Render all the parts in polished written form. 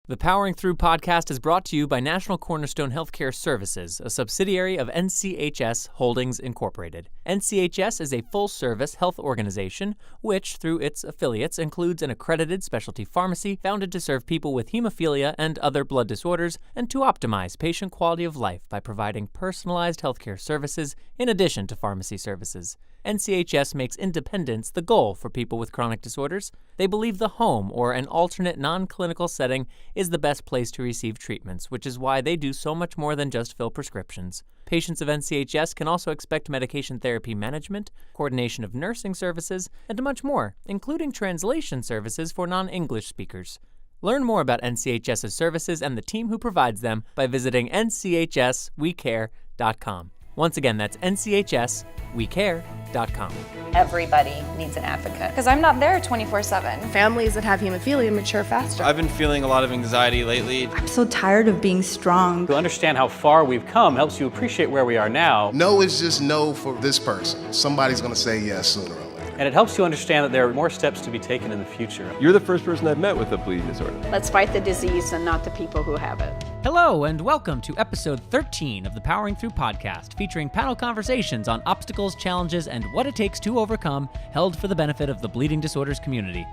The Powering Through podcast is brought to you by National Cornerstone Healthcare Services, a subsidiary of NCHS Holdings Incorporated. NCHS is a full-service health organization which, through its affiliates, includes an accredited specialty pharmacy founded to serve people with hemophilia and other blood disorders and to optimize patient quality of life by providing personalized healthcare services in addition to pharmacy services. NCHS makes independence the goal for people with chronic disorders. They believe the home or an alternate non-clinical setting is the best place to receive treatments, which is why they do so much more than just fill prescriptions. Patients of NCHS can also expect medication therapy management, coordination of nursing services, and much more, including translation services for non-English speakers. Learn more about NCHS's services and the team who provides them by visiting nchswecare.com. Once again, that's nchswecare.com. Everybody needs an advocate. Because I'm not there 24/7. Families that have hemophilia mature faster. I've been feeling a lot of anxiety lately. I'm so tired of being strong. To understand how far we've come helps you appreciate where we are now. No is just no for this person. Somebody's going to say yes sooner or later. And it helps you understand that there are more steps to be taken in the future. You're the first person I've met with a bleeding disorder. Let's fight the disease and not the people who have it. Hello, and welcome to episode 13 of the Powering Through podcast, featuring panel conversations on obstacles, challenges, and what it takes to overcome, held for the benefit of the bleeding disorders community.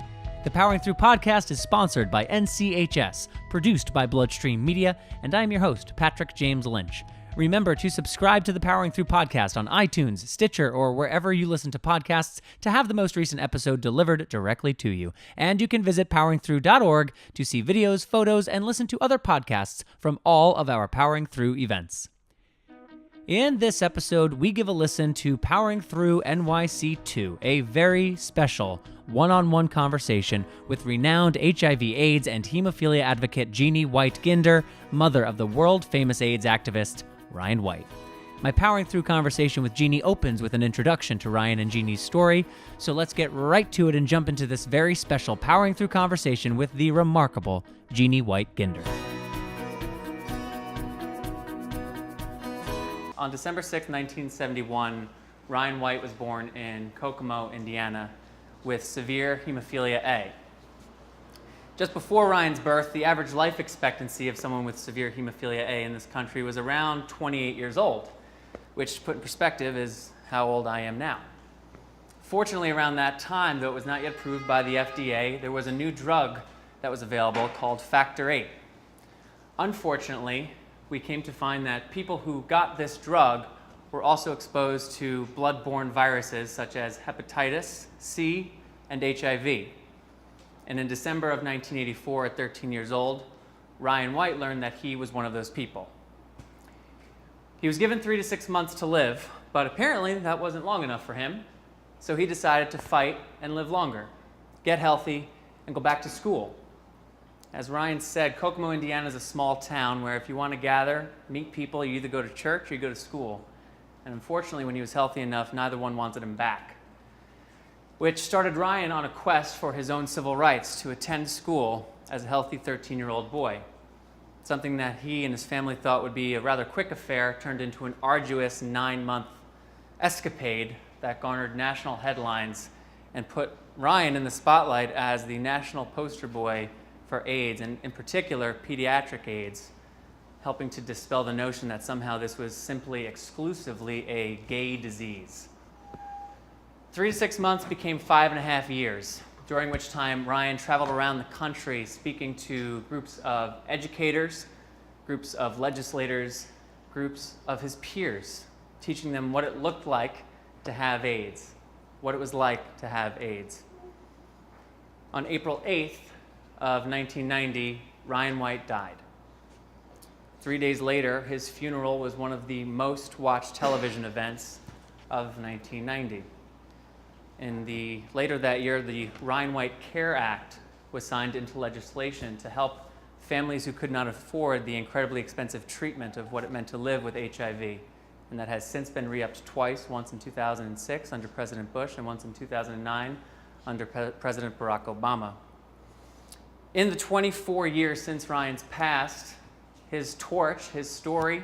The Powering Through podcast is sponsored by NCHS, produced by BloodStream Media, and I'm your host, Patrick James Lynch. Remember to subscribe to the Powering Through podcast on iTunes, Stitcher, or wherever you listen to podcasts to have the most recent episode delivered directly to you. And you can visit poweringthrough.org to see videos, photos, and listen to other podcasts from all of our Powering Through events. In this episode, we give a listen to Powering Through NYC2, a very special one-on-one conversation with renowned HIV/AIDS and hemophilia advocate Jeanne White-Ginder, mother of the world-famous AIDS activist Ryan White. My Powering Through conversation with Jeanne opens with an introduction to Ryan and Jeanne's story, so let's get right to it and jump into this very special Powering Through conversation with the remarkable Jeanne White-Ginder. On December 6, 1971, Ryan White was born in Kokomo, Indiana, with severe hemophilia A. Just before Ryan's birth, the average life expectancy of someone with severe hemophilia A in this country was around 28 years old, which, to put in perspective, is how old I am now. Fortunately, around that time, though it was not yet approved by the FDA, there was a new drug that was available called Factor VIII. Unfortunately, we came to find that people who got this drug were also exposed to blood-borne viruses such as hepatitis C and HIV. And in December of 1984, at 13 years old, Ryan White learned that he was one of those people. He was given 3 to 6 months to live, but apparently that wasn't long enough for him, so he decided to fight and live longer, get healthy, and go back to school. As Ryan said, Kokomo, Indiana is a small town where if you want to gather, meet people, you either go to church or you go to school. And unfortunately, when he was healthy enough, neither one wanted him back, which started Ryan on a quest for his own civil rights to attend school as a healthy 13-year-old boy. Something that he and his family thought would be a rather quick affair turned into an arduous 9-month escapade that garnered national headlines and put Ryan in the spotlight as the national poster boy for AIDS, and in particular, pediatric AIDS, helping to dispel the notion that somehow this was simply exclusively a gay disease. 3 to 6 months became 5.5 years, during which time Ryan traveled around the country speaking to groups of educators, groups of legislators, groups of his peers, teaching them what it looked like to have AIDS, what it was like to have AIDS. On April 8th of 1990, Ryan White died. 3 days later, his funeral was one of the most watched television events of 1990. Later that year, the Ryan White Care Act was signed into legislation to help families who could not afford the incredibly expensive treatment of what it meant to live with HIV. And that has since been re-upped twice, once in 2006 under President Bush and once in 2009 under President Barack Obama. In the 24 years since Ryan's passed, his torch, his story,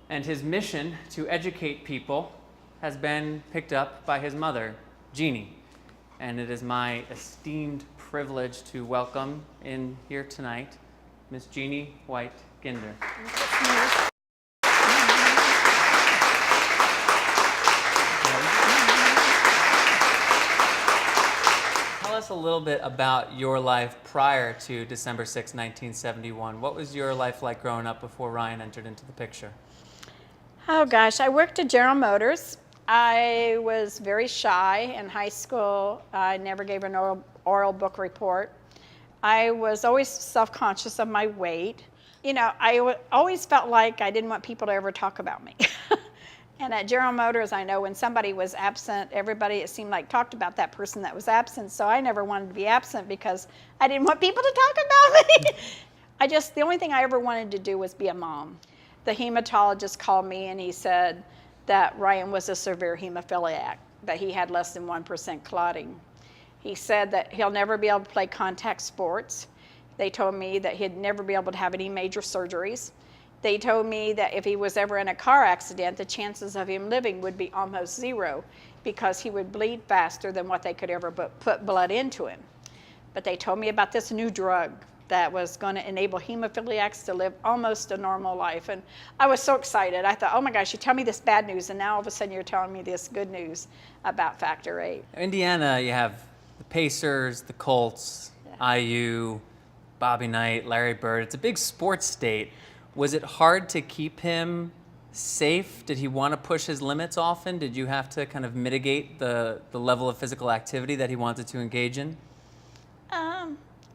and his mission to educate people has been picked up by his mother, Jeanne. And it is my esteemed privilege to welcome in here tonight Miss Jeanne White-Ginder. Tell us a little bit about your life prior to December 6, 1971. What was your life like growing up before Ryan entered into the picture? Oh gosh, I worked at General Motors. I was very shy in high school. I never gave an oral book report. I was always self-conscious of my weight. You know, I always felt like I didn't want people to ever talk about me. And at General Motors, I know when somebody was absent, everybody, it seemed like, talked about that person that was absent. So I never wanted to be absent because I didn't want people to talk about me. The only thing I ever wanted to do was be a mom. The hematologist called me and he said that Ryan was a severe hemophiliac, that he had less than 1% clotting. He said that he'll never be able to play contact sports. They told me that he'd never be able to have any major surgeries. They told me that if he was ever in a car accident, the chances of him living would be almost zero because he would bleed faster than what they could ever put blood into him. But they told me about this new drug that was going to enable hemophiliacs to live almost a normal life. And I was so excited. I thought, oh my gosh, you tell me this bad news, and now all of a sudden you're telling me this good news about Factor VIII. Indiana, you have the Pacers, the Colts, IU, Bobby Knight, Larry Bird. It's a big sports state. Was it hard to keep him safe? Did he want to push his limits often? Did you have to kind of mitigate the level of physical activity that he wanted to engage in?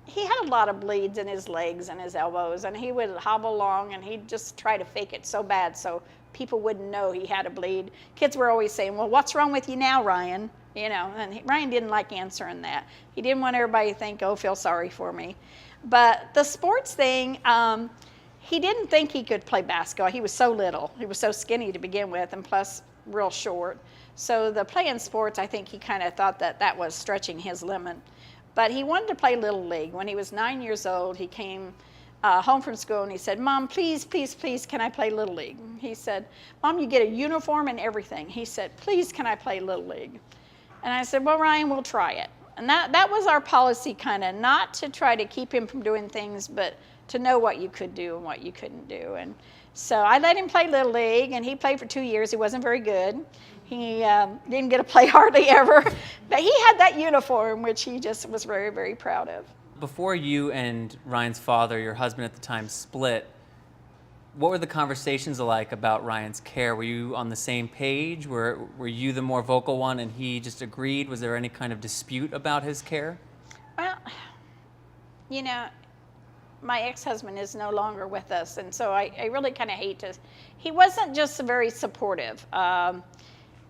He had a lot of bleeds in his legs and his elbows, and he would hobble along and he'd just try to fake it so bad so people wouldn't know he had a bleed. Kids were always saying, well, what's wrong with you now, Ryan? You know, and Ryan didn't like answering that. He didn't want everybody to think, oh, feel sorry for me. But the sports thing, he didn't think he could play basketball. He was so little. He was so skinny to begin with, and plus real short. So the playing sports, I think he kind of thought that that was stretching his limit. But he wanted to play Little League. When he was 9 years old, he came home from school and he said, Mom, please, please, please, can I play Little League? He said, Mom, you get a uniform and everything. He said, please, can I play Little League? And I said, well, Ryan, we'll try it. And that was our policy, kind of, not to try to keep him from doing things, but to know what you could do and what you couldn't do. And so I let him play Little League, and he played for 2 years. He wasn't very good. He didn't get to play hardly ever, but he had that uniform, which he just was very, very proud of. Before you and Ryan's father, your husband at the time, split, what were the conversations like about Ryan's care? Were you on the same page? Were you the more vocal one and he just agreed? Was there any kind of dispute about his care? Well, you know, my ex-husband is no longer with us, and so I really kind of hate to. He wasn't just very supportive.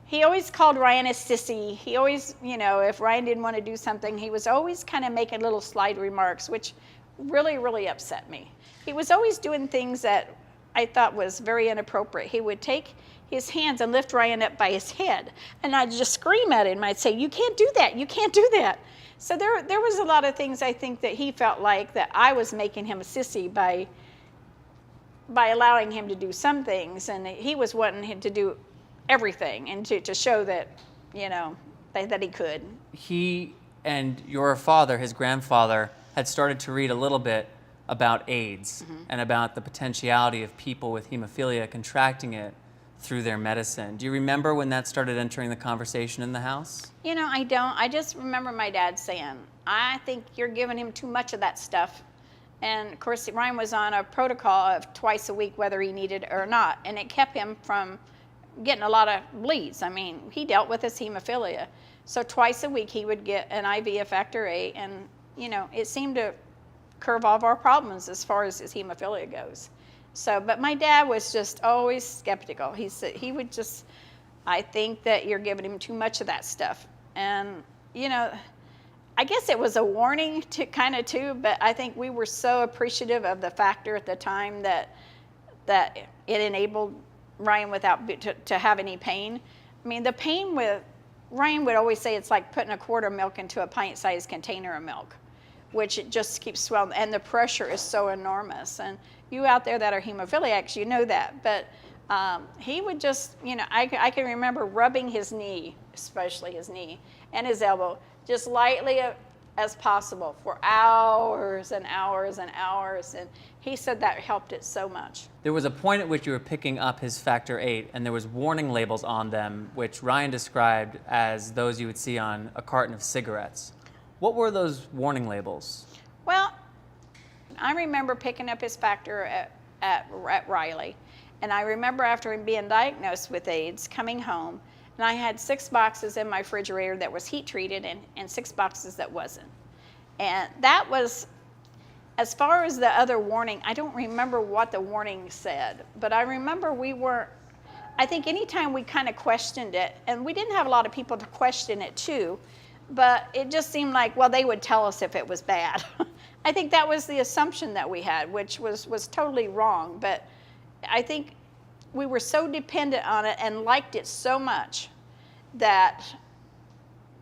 He always called Ryan a sissy. He always, you know, if Ryan didn't want to do something, he was always kind of making little slight remarks, which really, really upset me. He was always doing things that I thought was very inappropriate. He would take his hands and lift Ryan up by his head, and I'd just scream at him. I'd say, you can't do that, you can't do that. So there was a lot of things I think that he felt like that I was making him a sissy by allowing him to do some things, and he was wanting him to do everything and to show that, you know, that he could. He and your father, his grandfather, had started to read a little bit about AIDS and about the potentiality of people with hemophilia contracting it through their medicine. Do you remember when that started entering the conversation in the house? You know, I don't. I just remember my dad saying, I think you're giving him too much of that stuff. And of course, Ryan was on a protocol of twice a week, whether he needed it or not, and it kept him from getting a lot of bleeds. I mean, he dealt with his hemophilia. So twice a week he would get an IV of Factor VIII, and, you know, it seemed to curb all of our problems as far as his hemophilia goes. So, but my dad was just always skeptical. He would just, I think that you're giving him too much of that stuff. And, you know, I guess it was a warning to kind of too, but I think we were so appreciative of the factor at the time that it enabled Ryan to have any pain. I mean, the pain with, Ryan would always say it's like putting a quart of milk into a pint-sized container of milk, which it just keeps swelling, and the pressure is so enormous. And you out there that are hemophiliacs, you know that. But he would just, you know, I can remember rubbing his knee, especially his knee, and his elbow, just lightly as possible for hours and hours and hours. And he said that helped it so much. There was a point at which you were picking up his factor VIII, and there was warning labels on them, which Ryan described as those you would see on a carton of cigarettes. What were those warning labels? Well, I remember picking up his factor at Riley. And I remember after him being diagnosed with AIDS, coming home, and I had 6 boxes in my refrigerator that was heat treated and 6 boxes that wasn't. And that was, as far as the other warning, I don't remember what the warning said, but I remember I think anytime we kind of questioned it, and we didn't have a lot of people to question it too, but it just seemed like, well, they would tell us if it was bad. I think that was the assumption that we had, which was totally wrong, but I think we were so dependent on it and liked it so much that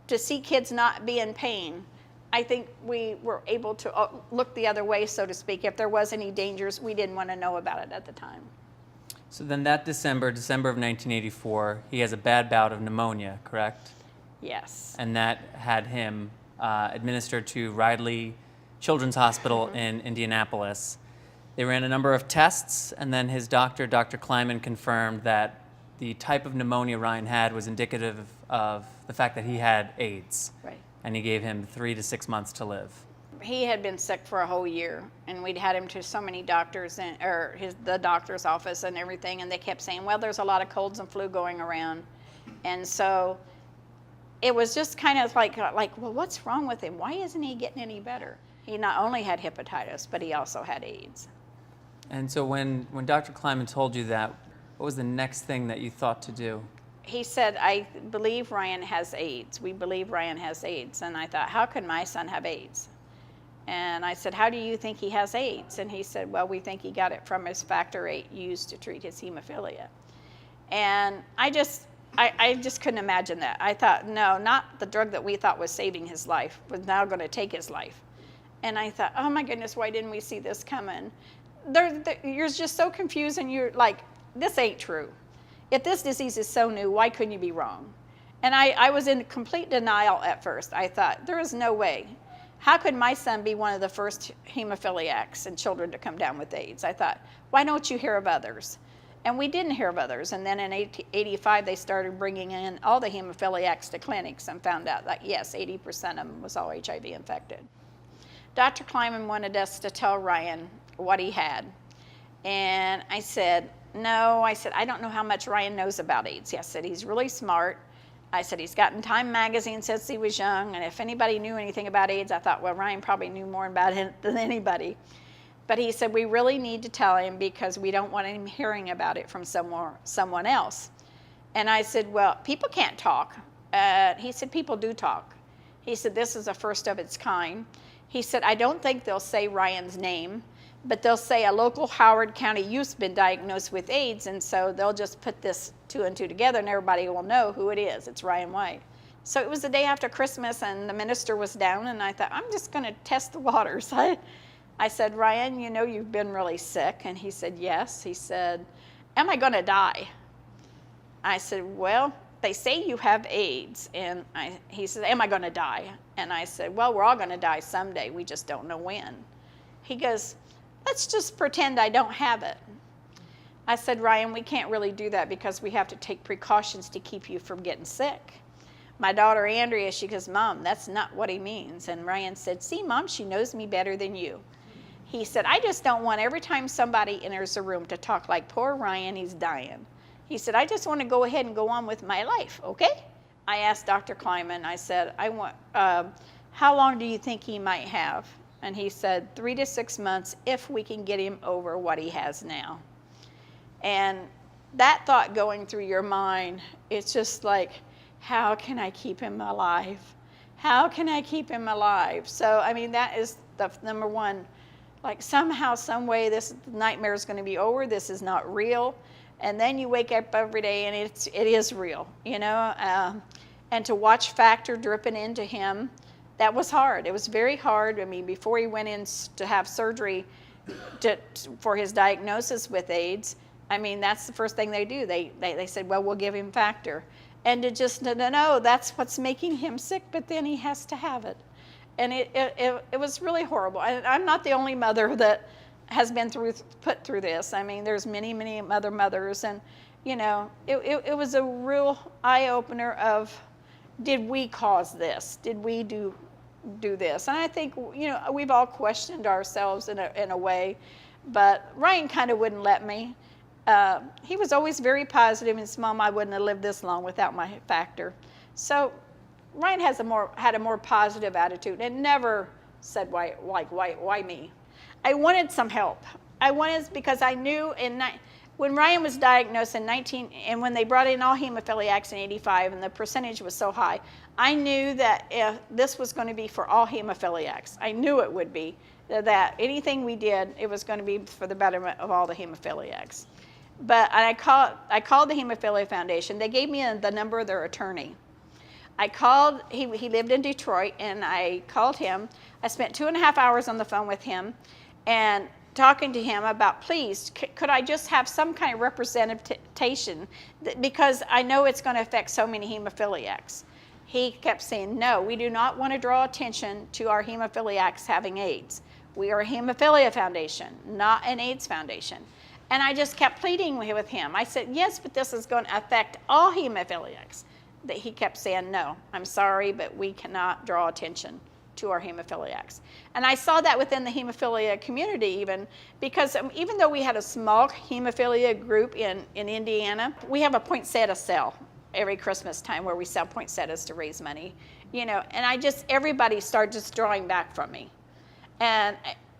to see kids not be in pain, I think we were able to look the other way, so to speak. If there was any dangers, we didn't want to know about it at the time. So then that December of 1984, he has a bad bout of pneumonia, correct? Yes. And that had him administered to Ridley Children's Hospital in Indianapolis. They ran a number of tests, and then his doctor, Dr. Kleiman, confirmed that the type of pneumonia Ryan had was indicative of the fact that he had AIDS. Right. And he gave him 3 to 6 months to live. He had been sick for a whole year, and we'd had him to so many doctors, the doctor's office and everything, and they kept saying, well, there's a lot of colds and flu going around. And so it was just kind of like, well, what's wrong with him? Why isn't he getting any better? He not only had hepatitis, but he also had AIDS. And so when Dr. Kleiman told you that, what was the next thing that you thought to do? He said, I believe Ryan has AIDS. We believe Ryan has AIDS. And I thought, how could my son have AIDS? And I said, how do you think he has AIDS? And he said, well, we think he got it from his factor VIII used to treat his hemophilia. And I just couldn't imagine that. I thought, no, not the drug that we thought was saving his life was now going to take his life. And I thought, oh my goodness, why didn't we see this coming? You're just so confused, and you're like, this ain't true. If this disease is so new, why couldn't you be wrong? And I was in complete denial at first. I thought, there is no way. How could my son be one of the first hemophiliacs and children to come down with AIDS? I thought, why don't you hear of others? And we didn't hear of others. And then in 85, they started bringing in all the hemophiliacs to clinics and found out that, yes, 80% of them was all HIV infected. Dr. Kleiman wanted us to tell Ryan what he had. And I said, no, I don't know how much Ryan knows about AIDS. I said, he's really smart. I said, he's gotten Time magazine since he was young, and if anybody knew anything about AIDS, I thought, well, Ryan probably knew more about it than anybody. But he said, we really need to tell him because we don't want him hearing about it from someone else. And I said, well, people can't talk. He said, people do talk. He said, this is a first of its kind. He said, I don't think they'll say Ryan's name, but they'll say a local Howard County youth's been diagnosed with AIDS, and so they'll just put this 2 and 2 together, and everybody will know who it is. It's Ryan White. So it was the day after Christmas, and the minister was down, and I thought, I'm just going to test the waters. I said, Ryan, you know you've been really sick. And he said, yes. He said, am I going to die? I said, well, they say you have AIDS. And he said, am I going to die? And I said, well, we're all going to die someday. We just don't know when. He goes, let's just pretend I don't have it. I said, Ryan, we can't really do that because we have to take precautions to keep you from getting sick. My daughter, Andrea, she goes, Mom, that's not what he means. And Ryan said, see, Mom, she knows me better than you. He said, I just don't want every time somebody enters a room to talk like, poor Ryan, he's dying. He said, I just want to go ahead and go on with my life, okay? I asked Dr. Kleiman, I said, how long do you think he might have? And he said, 3 to 6 months if we can get him over what he has now. And that thought going through your mind, it's just like, how can I keep him alive? How can I keep him alive? So, I mean, that is the number one. Like somehow, some way, this nightmare is going to be over. This is not real. And then you wake up every day and it is real, you know. And to watch factor dripping into him, that was hard. It was very hard. I mean, before he went in to have surgery for his diagnosis with AIDS, I mean, that's the first thing they do. They said, well, we'll give him factor. And to just know that's what's making him sick, but then he has to have it. And it was really horrible. And I'm not the only mother that has been put through this. I mean, there's many other mothers, and you know, it was a real eye-opener of, did we cause this? Did we do this? And I think, you know, we've all questioned ourselves in a way, but Ryan kind of wouldn't let me. He was always very positive, and said, Mom, I wouldn't have lived this long without my factor. So Ryan had a more positive attitude and never said, why me? I wanted some help. Because I knew when Ryan was diagnosed and when they brought in all hemophiliacs in 85 and the percentage was so high, I knew that if this was going to be for all hemophiliacs. I knew it would be, that anything we did, it was going to be for the betterment of all the hemophiliacs. But I called the Hemophilia Foundation. They gave me the number of their attorney. I called, he lived in Detroit, and I called him. I spent 2.5 hours on the phone with him and talking to him about, please, could I just have some kind of representation, because I know it's going to affect so many hemophiliacs. He kept saying, no, we do not want to draw attention to our hemophiliacs having AIDS. We are a Hemophilia Foundation, not an AIDS Foundation. And I just kept pleading with him. I said, yes, but this is going to affect all hemophiliacs. That he kept saying, no, I'm sorry, but we cannot draw attention to our hemophiliacs. And I saw that within the hemophilia community even, because even though we had a small hemophilia group in Indiana, we have a poinsettia sale every Christmas time where we sell poinsettias to raise money, you know, and everybody started just drawing back from me. And,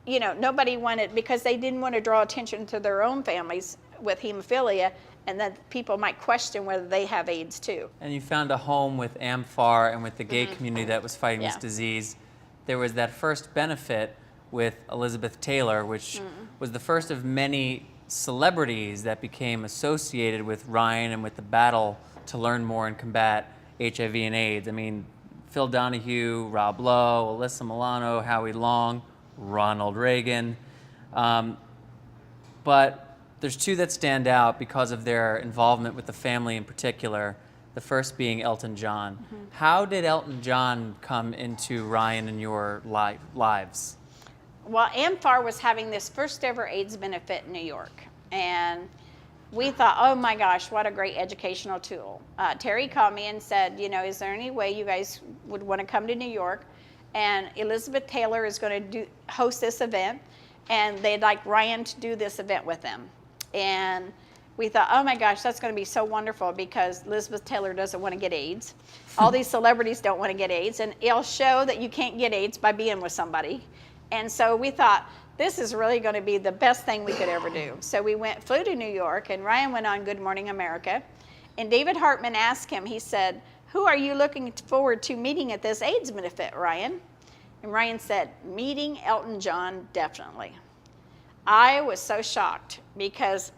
you know, nobody wanted, because they didn't want to draw attention to their own families with hemophilia, and then people might question whether they have AIDS too. And you found a home with AMFAR and with the gay community that was fighting this disease. There was that first benefit with Elizabeth Taylor, which was the first of many celebrities that became associated with Ryan and with the battle to learn more and combat HIV and AIDS. I mean, Phil Donahue, Rob Lowe, Alyssa Milano, Howie Long, Ronald Reagan. But there's two that stand out because of their involvement with the family in particular, the first being Elton John. How did Elton John come into Ryan and your lives? Well, AMFAR was having this first ever AIDS benefit in New York, and we thought, oh my gosh, what a great educational tool. Terry called me and said, you know, is there any way you guys would want to come to New York? And Elizabeth Taylor is going to host this event, and they'd like Ryan to do this event with them. And we thought, oh my gosh, that's going to be so wonderful, because Elizabeth Taylor doesn't want to get AIDS. All these celebrities don't want to get AIDS, and it'll show that you can't get AIDS by being with somebody. And so we thought, this is really going to be the best thing we could ever do. So we flew to New York, and Ryan went on Good Morning America. And David Hartman asked him, he said, who are you looking forward to meeting at this AIDS benefit, Ryan? And Ryan said, meeting Elton John, definitely. I was so shocked, because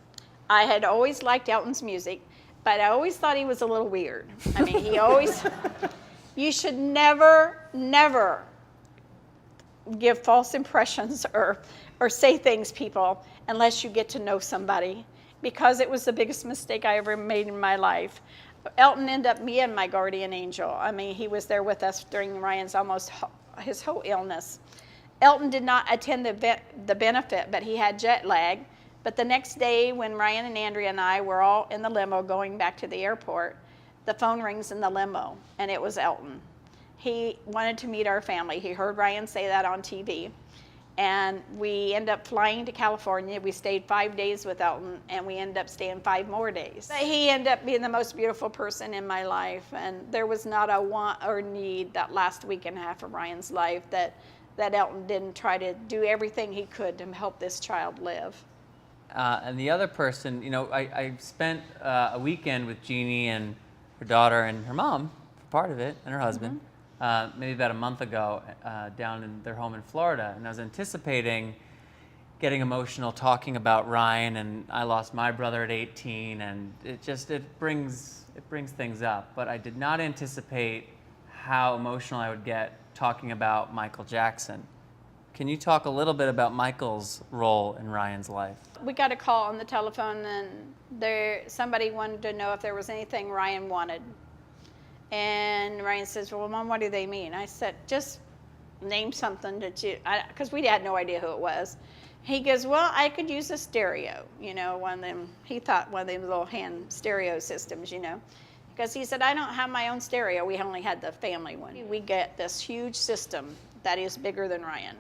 I had always liked Elton's music, but I always thought he was a little weird. I mean, he always, you should never give false impressions or say things, people, unless you get to know somebody, because it was the biggest mistake I ever made in my life. Elton ended up being my guardian angel. I mean, he was there with us during Ryan's his whole illness. Elton did not attend the benefit, but he had jet lag. But the next day, when Ryan and Andrea and I were all in the limo going back to the airport, the phone rings in the limo, and it was Elton. He wanted to meet our family. He heard Ryan say that on TV. And we ended up flying to California. We stayed 5 days with Elton, and we ended up staying 5 more days. He ended up being the most beautiful person in my life, and there was not a want or need that last week and a half of Ryan's life that Elton didn't try to do everything he could to help this child live. And the other person, you know, I spent a weekend with Jeannie and her daughter and her mom, for part of it, and her husband, maybe about a month ago, down in their home in Florida. And I was anticipating getting emotional talking about Ryan, and I lost my brother at 18, and it brings things up. But I did not anticipate how emotional I would get talking about Michael Jackson. Can you talk a little bit about Michael's role in Ryan's life? We got a call on the telephone, and somebody wanted to know if there was anything Ryan wanted. And Ryan says, well, Mom, what do they mean? I said, just name something that you, because we had no idea who it was. He goes, well, I could use a stereo, you know, one of them, he thought one of them little hand stereo systems, you know. Because he said, I don't have my own stereo. We only had the family one. We get this huge system that is bigger than Ryan.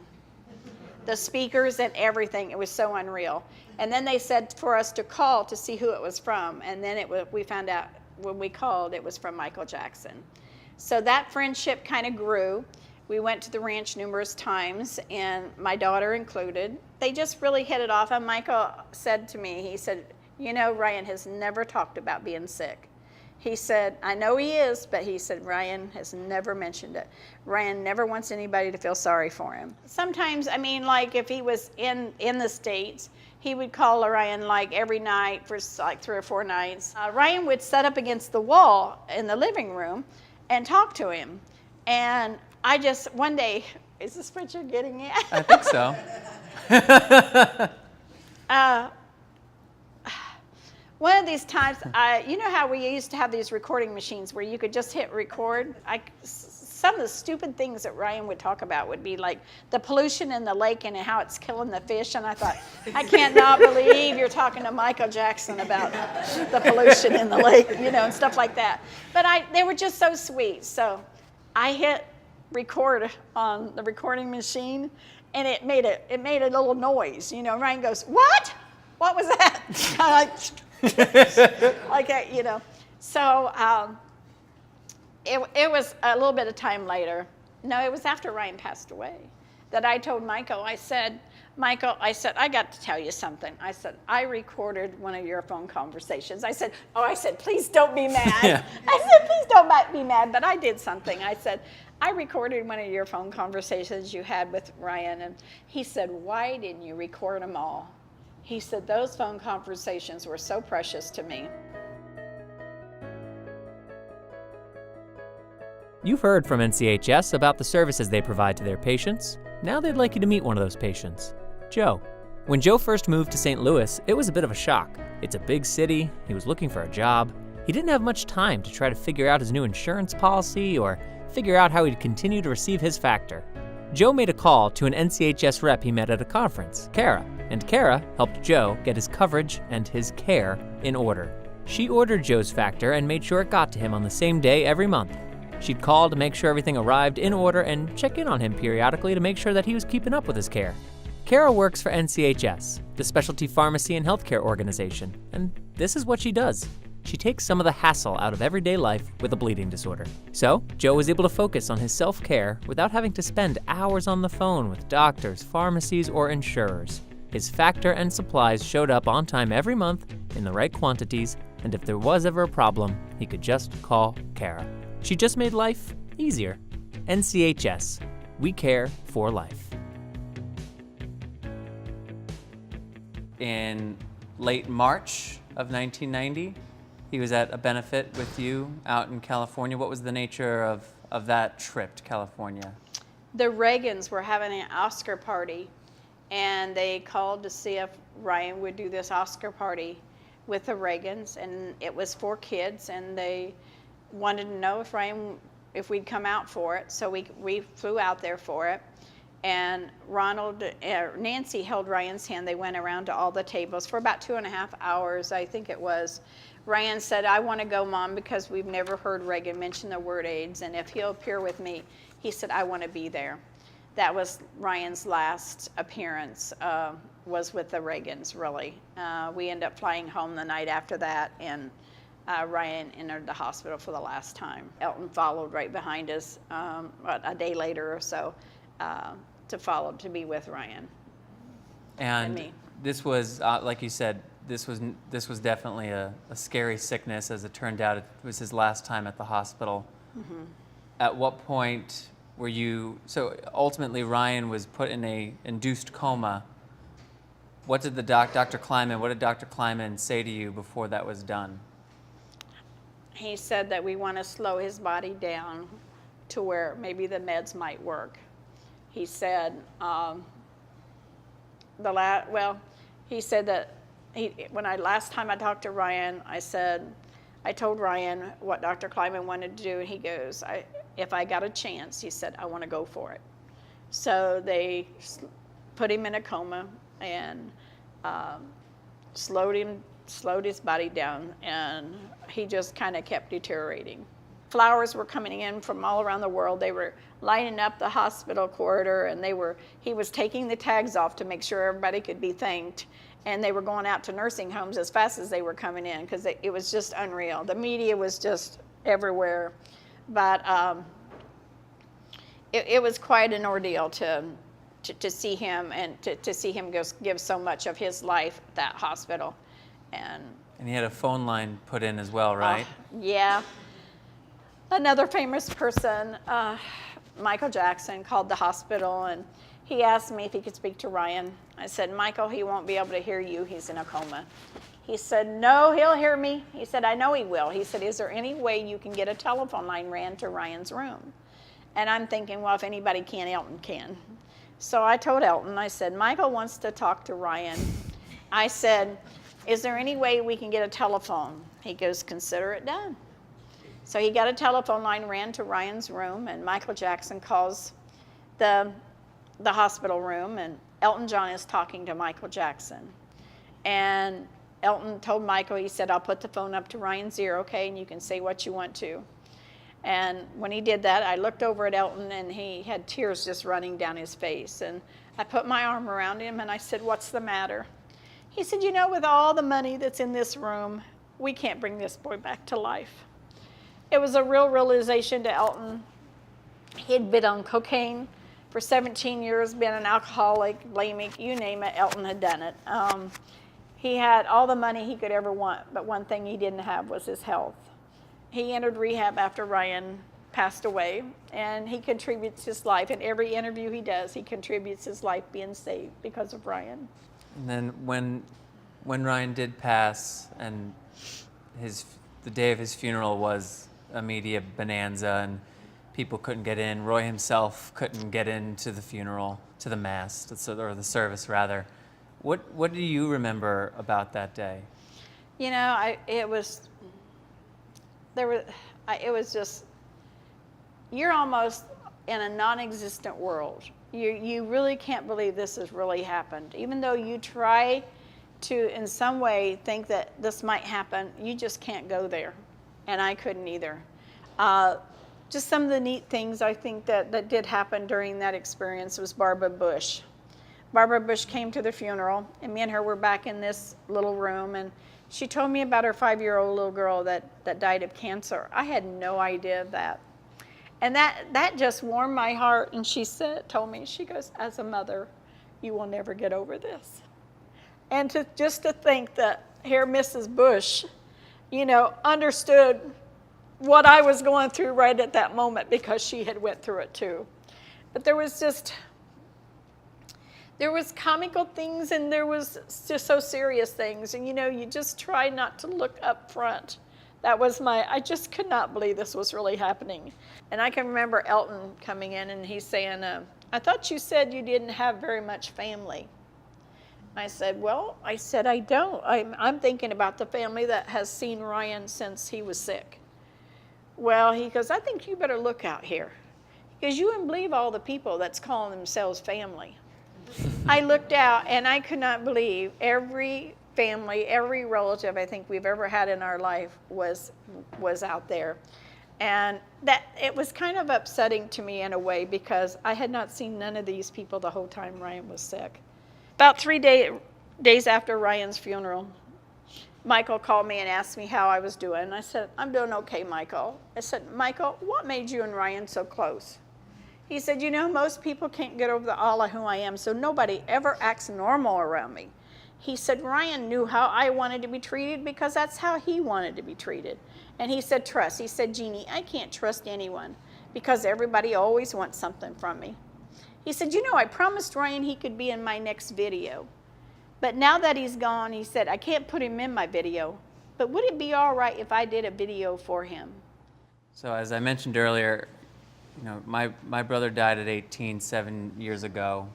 The speakers and everything, it was so unreal. And then they said for us to call to see who it was from. And then we found out when we called, it was from Michael Jackson. So that friendship kind of grew. We went to the ranch numerous times, and my daughter included. They just really hit it off. And Michael said to me, he said, you know, Ryan has never talked about being sick. He said, I know he is, but he said, Ryan has never mentioned it. Ryan never wants anybody to feel sorry for him. Sometimes, I mean, like if he was in the States, he would call Ryan like every night for like 3 or 4 nights. Ryan would sit up against the wall in the living room and talk to him. And I just, one day, is this what you're getting at? I think so. One of these times, you know how we used to have these recording machines where you could just hit record? Some of the stupid things that Ryan would talk about would be like the pollution in the lake and how it's killing the fish. And I thought, I can't not believe you're talking to Michael Jackson about the pollution in the lake, you know, and stuff like that. But they were just so sweet. So I hit record on the recording machine, and it made a little noise. You know, Ryan goes, what? What was that? Kind of like, like that, you know. So it was a little bit of time later. No, it was after Ryan passed away that I told Michael, I said, I got to tell you something. I said, I recorded one of your phone conversations. I said, please don't be mad. Yeah. I said, please don't be mad, but I did something. I said, I recorded one of your phone conversations you had with Ryan. And he said, why didn't you record them all? He said, those phone conversations were so precious to me. You've heard from NCHS about the services they provide to their patients. Now they'd like you to meet one of those patients, Joe. When Joe first moved to St. Louis, it was a bit of a shock. It's a big city, he was looking for a job. He didn't have much time to try to figure out his new insurance policy or figure out how he'd continue to receive his factor. Joe made a call to an NCHS rep he met at a conference, Kara, and Kara helped Joe get his coverage and his care in order. She ordered Joe's factor and made sure it got to him on the same day every month. She'd call to make sure everything arrived in order and check in on him periodically to make sure that he was keeping up with his care. Kara works for NCHS, the specialty pharmacy and healthcare organization, and this is what she does. She takes some of the hassle out of everyday life with a bleeding disorder. So, Joe was able to focus on his self-care without having to spend hours on the phone with doctors, pharmacies, or insurers. His factor and supplies showed up on time every month in the right quantities, and if there was ever a problem, he could just call Kara. She just made life easier. NCHS. We care for life. In late March of 1990, he was at a benefit with you out in California. What was the nature of that trip to California? The Reagans were having an Oscar party, and they called to see if Ryan would do this Oscar party with the Reagans, and it was for kids, and they wanted to know if we'd come out for it. So we flew out there for it, and Nancy held Ryan's hand. They went around to all the tables for about 2.5 hours, I think it was. Ryan said, I want to go, Mom, because we've never heard Reagan mention the word AIDS, and if he'll appear with me, he said, I want to be there. That was Ryan's last appearance, was with the Reagans, really. We ended up flying home the night after that, and Ryan entered the hospital for the last time. Elton followed right behind us a day later or so to be with Ryan and me. This was, like you said, this was definitely a scary sickness. As it turned out, it was his last time at the hospital. Mm-hmm. At what point were you, so ultimately Ryan was put in a induced coma. What did Dr. Kleiman say to you before that was done? He said that we want to slow his body down to where maybe the meds might work. He said, he said that last time I talked to Ryan, I told Ryan what Dr. Kleiman wanted to do, and he goes, if I got a chance, he said, I want to go for it. So they put him in a coma and slowed his body down, and he just kind of kept deteriorating. Flowers were coming in from all around the world. They were lining up the hospital corridor, and he was taking the tags off to make sure everybody could be thanked. And they were going out to nursing homes as fast as they were coming in, because it was just unreal. The media was just everywhere. But it was quite an ordeal to see him, and to see him give so much of his life at that hospital. And he had a phone line put in as well, right? Yeah. Another famous person, Michael Jackson, called the hospital, and he asked me if he could speak to Ryan. I said, Michael, he won't be able to hear you. He's in a coma. He said, no, he'll hear me. He said, I know he will. He said, is there any way you can get a telephone line ran to Ryan's room? And I'm thinking, well, if anybody can, Elton can. So I told Elton, I said, Michael wants to talk to Ryan. I said, is there any way we can get a telephone? He goes, consider it done. So he got a telephone line ran to Ryan's room, and Michael Jackson calls the hospital room, and Elton John is talking to Michael Jackson. And Elton told Michael, he said, I'll put the phone up to Ryan's ear, okay, and you can say what you want to. And when he did that, I looked over at Elton, and he had tears just running down his face. And I put my arm around him, and I said, what's the matter? He said, you know, with all the money that's in this room, we can't bring this boy back to life. It was a real realization to Elton. He'd been on cocaine for 17 years, been an alcoholic, bulimic, you name it, Elton had done it. He had all the money he could ever want, but one thing he didn't have was his health. He entered rehab after Ryan passed away, and he contributes his life. In every interview he does, he contributes his life being saved because of Ryan. And then when Ryan did pass, and the day of his funeral was a media bonanza, and people couldn't get in. Roy himself couldn't get into the funeral, to the mass, or the service rather. What do you remember about that day? You know, it was just, you're almost in a non-existent world. You really can't believe this has really happened. Even though you try to, in some way, think that this might happen, you just can't go there. And I couldn't either. Just some of the neat things I think that did happen during that experience was Barbara Bush. Barbara Bush came to the funeral, and me and her were back in this little room, and she told me about her 5-year-old little girl that died of cancer. I had no idea of that. And that just warmed my heart, and she told me, she goes, as a mother, you will never get over this. And just to think that here Mrs. Bush, you know, understood what I was going through right at that moment, because she had went through it too. But there was comical things, and there was just so serious things. And you know, you just try not to look up front. That was I just could not believe this was really happening. And I can remember Elton coming in, and he's saying, I thought you said you didn't have very much family. I said, well, I don't. I'm thinking about the family that has seen Ryan since he was sick. Well, he goes, I think you better look out here, because you wouldn't believe all the people that's calling themselves family. I looked out, and I could not believe every family, every relative I think we've ever had in our life was out there. And that it was kind of upsetting to me in a way, because I had not seen none of these people the whole time Ryan was sick. About 3 days after Ryan's funeral, Michael called me and asked me how I was doing. And I said, I'm doing okay, Michael. I said, Michael, what made you and Ryan so close? He said, you know, most people can't get over the Allah who I am, so nobody ever acts normal around me. He said, Ryan knew how I wanted to be treated, because that's how he wanted to be treated. And he said, trust. He said, Jeannie, I can't trust anyone, because everybody always wants something from me. He said, you know, I promised Ryan he could be in my next video. But now that he's gone, he said, I can't put him in my video. But would it be all right if I did a video for him? So as I mentioned earlier, you know, my brother died at 18, 7 years ago,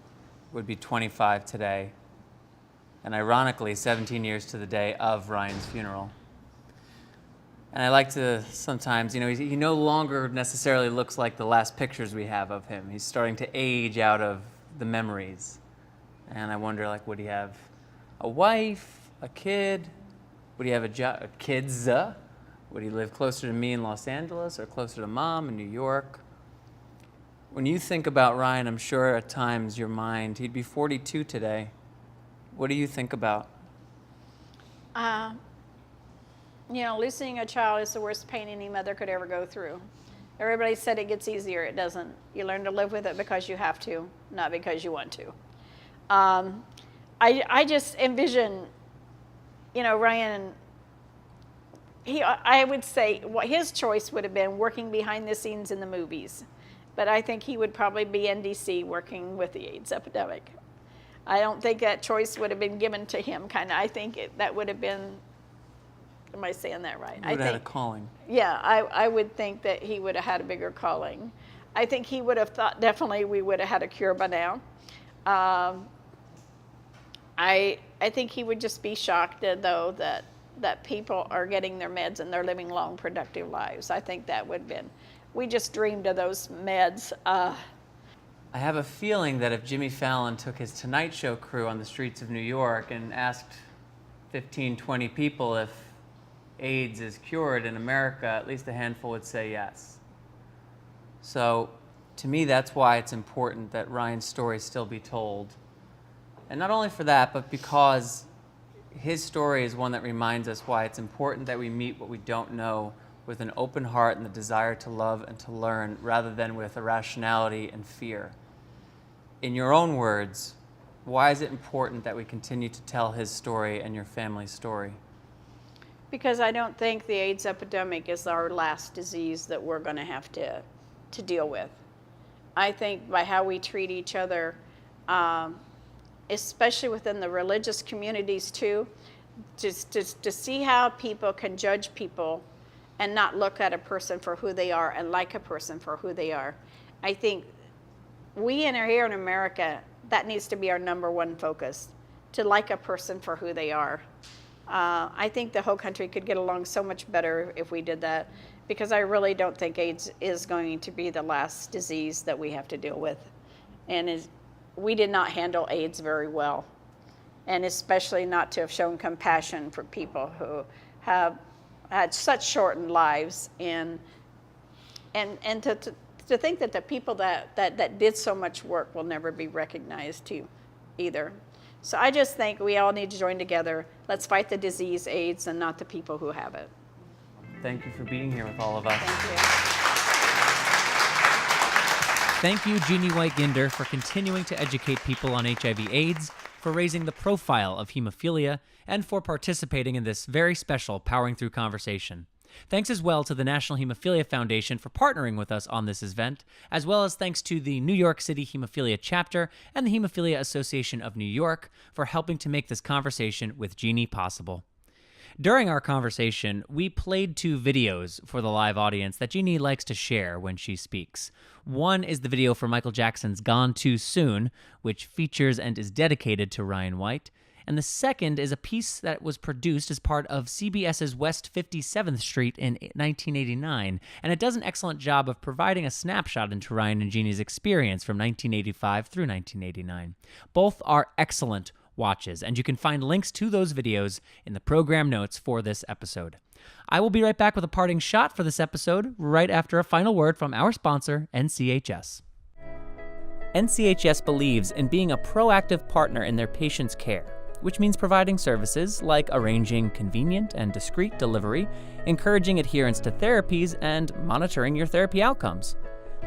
would be 25 today. And ironically, 17 years to the day of Ryan's funeral. And I like to sometimes, he no longer necessarily looks like the last pictures we have of him. He's starting to age out of the memories. And I wonder, would he have a wife, a kid? Would he have kids? Would he live closer to me in Los Angeles or closer to Mom in New York? When you think about Ryan, I'm sure at times your mind, he'd be 42 today. What do you think about? Losing a child is the worst pain any mother could ever go through. Everybody said it gets easier. It doesn't. You learn to live with it because you have to, not because you want to. I just envision, Ryan, I would say his choice would have been working behind the scenes in the movies. But I think he would probably be in D.C. working with the AIDS epidemic. I don't think that choice would have been given to him, I think that would have been, am I saying that right? He would have had a calling. Yeah, I would think that he would have had a bigger calling. I think he would have thought definitely we would have had a cure by now. I think he would just be shocked, though, that people are getting their meds and they're living long, productive lives. I think that would have been, we just dreamed of those meds. I have a feeling that if Jimmy Fallon took his Tonight Show crew on the streets of New York and asked 15, 20 people if AIDS is cured in America, at least a handful would say yes. So to me, that's why it's important that Ryan's story still be told. And not only for that, but because his story is one that reminds us why it's important that we meet what we don't know with an open heart and the desire to love and to learn, rather than with irrationality and fear. In your own words, why is it important that we continue to tell his story and your family's story? Because I don't think the AIDS epidemic is our last disease that we're going to have to deal with. I think by how we treat each other, especially within the religious communities too, just to see how people can judge people and not look at a person for who they are and like a person for who they are. I think here in America, that needs to be our number one focus, to like a person for who they are. I think the whole country could get along so much better if we did that, because I really don't think AIDS is going to be the last disease that we have to deal with. And we did not handle AIDS very well, and especially not to have shown compassion for people who have had such shortened lives, and to think that the people that did so much work will never be recognized too, either. So I just think we all need to join together. Let's fight the disease, AIDS, and not the people who have it. Thank you for being here with all of us. Thank you. Thank you, Jeanne White-Ginder, for continuing to educate people on HIV/AIDS, for raising the profile of hemophilia, and for participating in this very special Powering Through conversation. Thanks as well to the National Hemophilia Foundation for partnering with us on this event, as well as thanks to the New York City Hemophilia Chapter and the Hemophilia Association of New York for helping to make this conversation with Jeanne possible. During our conversation, we played 2 videos for the live audience that Jeanne likes to share when she speaks. One is the video for Michael Jackson's Gone Too Soon, which features and is dedicated to Ryan White. And the second is a piece that was produced as part of CBS's West 57th Street in 1989, and it does an excellent job of providing a snapshot into Ryan and Jeanne's experience from 1985 through 1989. Both are excellent watches, and you can find links to those videos in the program notes for this episode. I will be right back with a parting shot for this episode, right after a final word from our sponsor, NCHS. NCHS believes in being a proactive partner in their patients' care, which means providing services like arranging convenient and discreet delivery, encouraging adherence to therapies, and monitoring your therapy outcomes.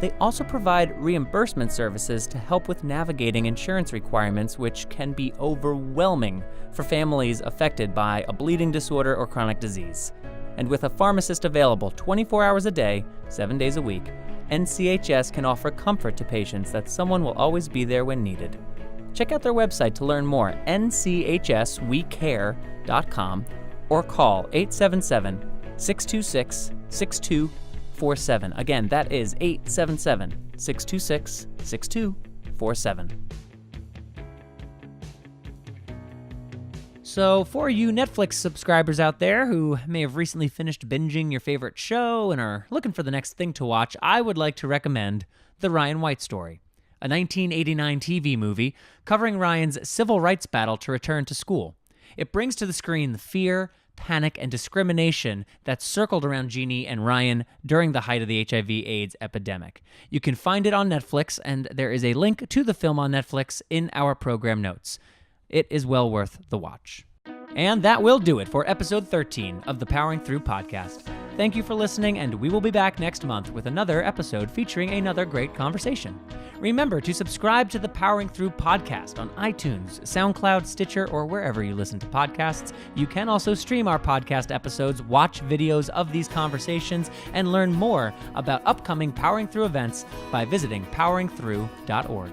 They also provide reimbursement services to help with navigating insurance requirements, which can be overwhelming for families affected by a bleeding disorder or chronic disease. And with a pharmacist available 24 hours a day, 7 days a week, NCHS can offer comfort to patients that someone will always be there when needed. Check out their website to learn more, nchswecare.com, or call 877-626-6247. Again, that is 877-626-6247. So, for you Netflix subscribers out there who may have recently finished binging your favorite show and are looking for the next thing to watch, I would like to recommend The Ryan White Story, a 1989 TV movie covering Ryan's civil rights battle to return to school. It brings to the screen the fear, panic, and discrimination that circled around Jeanne and Ryan during the height of the HIV/AIDS epidemic. You can find it on Netflix, and there is a link to the film on Netflix in our program notes. It is well worth the watch. And that will do it for episode 13 of the Powering Through podcast. Thank you for listening, and we will be back next month with another episode featuring another great conversation. Remember to subscribe to the Powering Through podcast on iTunes, SoundCloud, Stitcher, or wherever you listen to podcasts. You can also stream our podcast episodes, watch videos of these conversations, and learn more about upcoming Powering Through events by visiting poweringthrough.org.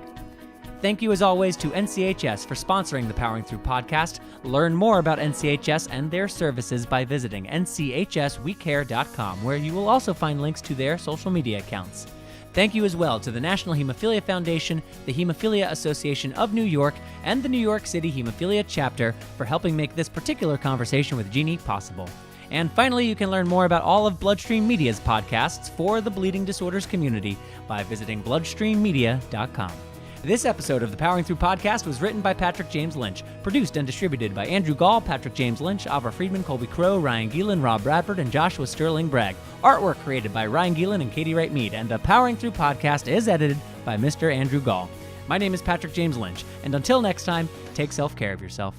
Thank you, as always, to NCHS for sponsoring the Powering Through podcast. Learn more about NCHS and their services by visiting nchswecare.com, where you will also find links to their social media accounts. Thank you as well to the National Hemophilia Foundation, the Hemophilia Association of New York, and the New York City Hemophilia Chapter for helping make this particular conversation with Jeanne possible. And finally, you can learn more about all of BloodStream Media's podcasts for the bleeding disorders community by visiting bloodstreammedia.com. This episode of the Powering Through podcast was written by Patrick James Lynch, produced and distributed by Andrew Gall, Patrick James Lynch, Avra Friedman, Colby Crow, Ryan Gielen, Rob Bradford, and Joshua Sterling Bragg. Artwork created by Ryan Gielen and Katie Wright Mead, and the Powering Through podcast is edited by Mr. Andrew Gall. My name is Patrick James Lynch, and until next time, take self-care of yourself.